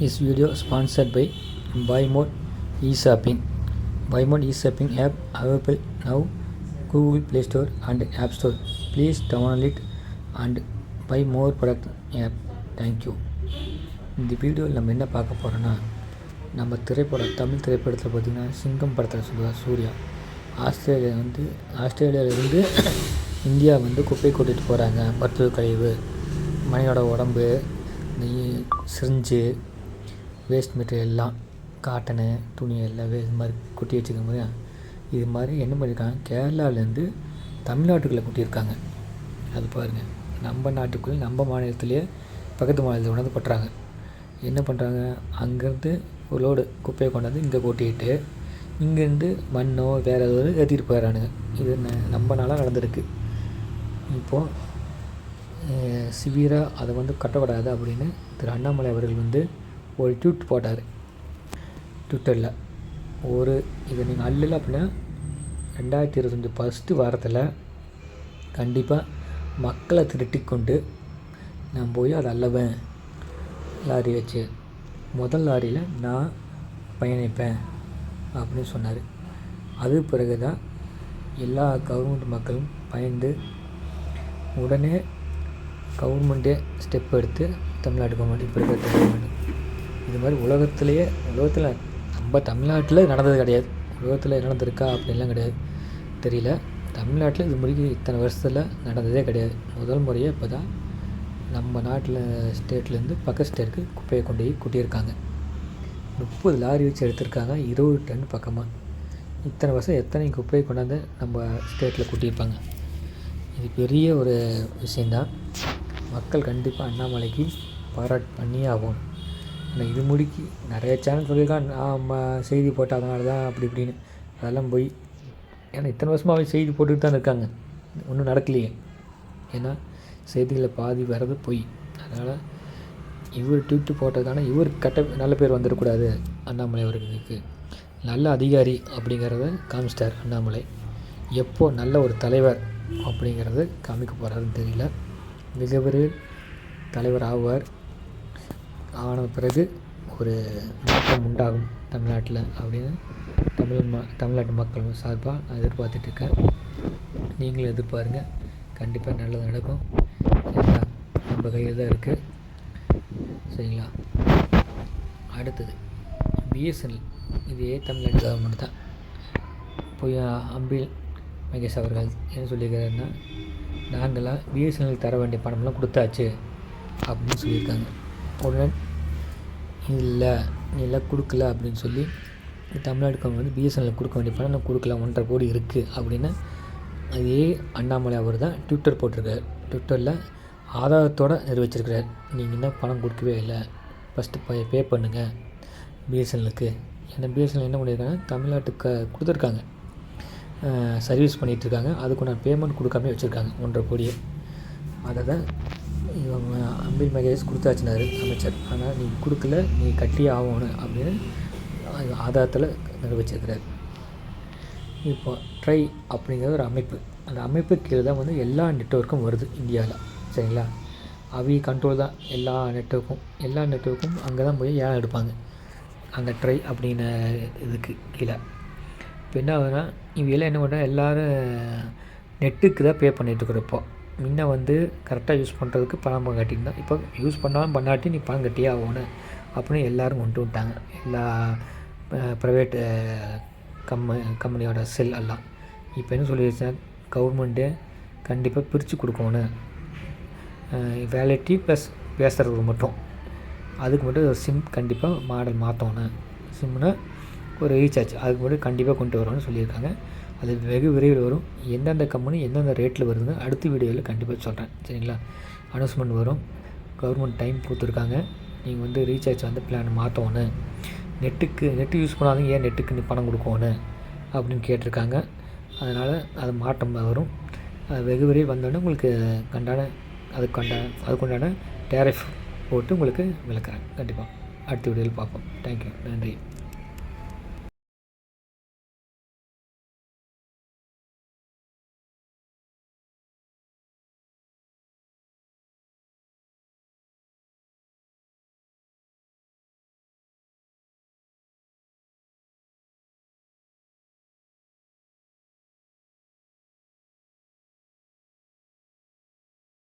This video sponsored by BuyMode eShopping. BuyMode eShopping app available now Google Play Store and App Store. Please download it and buy more product app. Thank you. இந்த வீடியோவில் நம்ம என்ன பார்க்க போகிறோன்னா, நம்ம தமிழ் திரைப்படத்தில் பார்த்திங்கன்னா சிங்கம் படத்தில் சொல்லுவார் சூர்யா. ஆஸ்திரேலியாவிலேருந்து இந்தியா குப்பை கொட்டிட்டு போகிறாங்க. மருத்துவ கழிவு, மனிதனோட உடம்பு, சிரிஞ்சு, வேஸ்ட் மெட்டீரியல் எல்லாம், காட்டனு, துணி எல்லாம் இது மாதிரி கொட்டி வச்சுக்க முடியும். இது மாதிரி என்ன பண்ணியிருக்காங்க, கேரளாவிலேருந்து தமிழ்நாட்டுக்குள்ளே கொட்டியிருக்காங்க. அது பாருங்கள், நம்ம நாட்டுக்குள்ளே நம்ம மாநிலத்திலேயே பக்கத்து மாநிலத்தில் கொண்டாந்து கொட்டுறாங்க. என்ன பண்ணுறாங்க, அங்கேருந்து ஒரு லோடு குப்பையை கொண்டாந்து இங்கே கொட்டிக்கிட்டு இங்கேருந்து மண்ணோ வேறு ஏதாவது ஏற்றிட்டு போயிடறானுங்க. இது நம்ம நாளாக நடந்திருக்கு. இப்போது சிவியராக அதை கட்டக்கூடாது அப்படின்னு திரு அண்ணாமலை அவர்கள் ஒரு ட்வீட் போட்டார் ட்விட்டரில். இதை நீங்கள் அல்லல அப்படின்னா 2025 ஃபஸ்ட்டு வாரத்தில் கண்டிப்பாக மக்களை திரட்டி கொண்டு நான் போய் அதை அல்லவேன் லாரி வச்சு, முதல் லாரியில் நான் பயணிப்பேன் அப்படின்னு சொன்னார். அது பிறகு தான் எல்லா கவர்மெண்ட் மக்களும் பயந்து உடனே கவர்மெண்ட்டே ஸ்டெப் எடுத்து தமிழ்நாடு கவர்மெண்ட் இப்போ இருக்கிற கவர்மெண்ட் இது மாதிரி உலகத்தில் நம்ம தமிழ்நாட்டில் நடந்தது கிடையாது. உலகத்தில் நடந்திருக்கா அப்படின்லாம் கிடையாது, தெரியல. தமிழ்நாட்டில் இது முடிக்க இத்தனை வருஷத்தில் நடந்ததே கிடையாது. முதல் முறையாக இப்போ தான் நம்ம நாட்டில் ஸ்டேட்லேருந்து பக்க ஸ்டேட்டுக்கு குப்பையை கொண்டு போய் கொட்டியிருக்காங்க. 30 லாரி வச்சு எடுத்திருக்காங்க, 20 டன் பக்கமாக. இத்தனை வருஷம் எத்தனை குப்பையை கொண்டாந்து நம்ம ஸ்டேட்டில் கொட்டியிருப்பாங்க. இது பெரிய ஒரு விஷயந்தான். மக்கள் கண்டிப்பாக அண்ணாமலைக்கு பாராட்டு பண்ணியே ஆகும். ஆனால் இது முடிக்கி நிறைய சேனல் சொல்லியிருக்கான், நம்ம செய்தி போட்டால் அதனால தான் அப்படி இப்படின்னு. அதெல்லாம் போய், ஏன்னா இத்தனை வருஷமாக செய்தி போட்டுக்கிட்டு தான் இருக்காங்க, ஒன்றும் நடக்கலையே. ஏன்னா செய்திகளில் பாதி வர்றது பொய். அதனால் இவர் ட்வீட்டு போட்டதுக்கான இவர் நல்ல பேர் வந்துடக்கூடாது. அண்ணாமலை அவர்களுக்கு நல்ல அதிகாரி அப்படிங்கிறத காமிச்சிட்டார் அண்ணாமலை. எப்போது நல்ல ஒரு தலைவர் அப்படிங்கிறது காமிக்க போகிறாருன்னு தெரியல. மிக விரைவில் தலைவர் ஆவார். ஆன பிறகு ஒரு மாற்றம் உண்டாகும் தமிழ்நாட்டில் அப்படின்னு தமிழ்நாட்டு மக்கள் சார்பாக நான் எதிர்பார்த்துட்ருக்கேன். நீங்களும் எதிர்பாருங்க, கண்டிப்பாக நல்லது நடக்கும். சரிங்களா, நம்ம கையில் தான் இருக்குது. சரிங்களா. அடுத்தது பிஎஸ்என்எல். இதே தமிழ்நாடு கவர்மெண்ட் தான் போய் அம்பில் மகேஷ் அவர்கள் என்ன சொல்லியிருக்காருன்னா, நாங்களாம் பிஎஸ்என்எல் தர வேண்டிய பணம்லாம் கொடுத்தாச்சு அப்படின்னு சொல்லியிருக்காங்க. உடனே இல்லை கொடுக்கல அப்படின்னு சொல்லி தமிழ்நாடு கவர்மெண்ட் பிஎஸ்என்எல் கொடுக்க வேண்டிய பணம் நான் கொடுக்கல, 1.5 கோடி இருக்குது அப்படின்னு அதே அண்ணாமலை அவர் தான் ட்விட்டர் போட்டிருக்காரு. ட்விட்டரில் ஆதாரத்தோடு நிரூபிச்சிருக்கிறார். நீங்கள் இன்னும் பணம் கொடுக்கவே இல்லை, ஃபஸ்ட்டு பே பண்ணுங்கள் பிஎஸ்என்எலுக்கு. ஏன்னா பிஎஸ்என்எல் என்ன பண்ணியிருக்காங்க, தமிழ்நாட்டுக்கு கொடுத்துருக்காங்க, சர்வீஸ் பண்ணிகிட்ருக்காங்க. அதுக்கு நான் பேமெண்ட் கொடுக்காம வச்சுருக்காங்க 1.5 கோடியை. அதை தான் இவங்க அம்பில் மகேஷ் கொடுத்தாச்சுனாரு அமைச்சர். ஆனால் நீ கொடுக்கல, நீ கட்டி ஆகணும் அப்படின்னு ஆதாரத்தில் நிரூபிச்சிருக்கிறார். இப்போ ட்ரை அப்படிங்கிற ஒரு அமைப்பு, அந்த அமைப்பு கீழே தான் எல்லா நெட்வொர்க்கும் வருது இந்தியாவில். சரிங்களா. அவங்க கண்ட்ரோல் தான் எல்லா நெட்வொர்க்கும் அங்கே தான் போய் ஏலம் எடுப்பாங்க, அங்கே ட்ரை அப்படின்ன இதுக்கு கீழே. இப்போ என்ன ஆகுதுன்னா, இவங்கெல்லாம் என்ன பண்ணுறா, எல்லோரும் நெட்டுக்கு தான் பே பண்ணிகிட்ருக்குறப்போ. முன்ன கரெக்டாக யூஸ் பண்ணுறதுக்கு பணம் கட்டியிருந்தோம். இப்போ யூஸ் பண்ணாலும் பண்ணாட்டி நீ பணம் கட்டியே ஆகணும் அப்படின்னு எல்லோரும் கொண்டு விட்டாங்க. எல்லா ப்ரைவேட் கம்பெனியோட செல் எல்லாம். இப்போ என்ன சொல்லிடுச்சேன், கவர்மெண்ட்டு கண்டிப்பாக பிரித்து கொடுக்கணும். வேலிட்டி ப்ளஸ் பேசுகிறதுக்கு மட்டும், அதுக்கு மட்டும் ஒரு சிம் கண்டிப்பாக மாடல் மாற்றணும். சிம்னா ஒரு ரீசார்ஜ், அதுக்கு மட்டும் கண்டிப்பாக கொண்டு வரணும்னு சொல்லியிருக்காங்க. அது வெகு விரைவில் வரும். எந்தெந்த கம்பெனி எந்தெந்த ரேட்டில் வருதுன்னு அடுத்த வீடியோவில் கண்டிப்பாக சொல்கிறேன். சரிங்களா. அனௌன்ஸ்மெண்ட் வரும். கவர்மெண்ட் டைம் கொடுத்துருக்காங்க. நீங்கள் ரீசார்ஜ் பிளான் மாற்றணும். நெட்டு யூஸ் பண்ணாதீங்க, ஏன் நெட்டுக்கு நீ பணம் கொடுக்கணும் அப்படின்னு கேட்டிருக்காங்க. அதனால் அது மாற்றம் வரும். அது வெகு விரைவில் வந்தோடனே உங்களுக்கு அதுக்குண்டான டேரிஃப் போட்டு உங்களுக்கு விளக்குறேன். கண்டிப்பாக அடுத்த வீடியோவில் பார்ப்போம். தேங்க்யூ, நன்றி.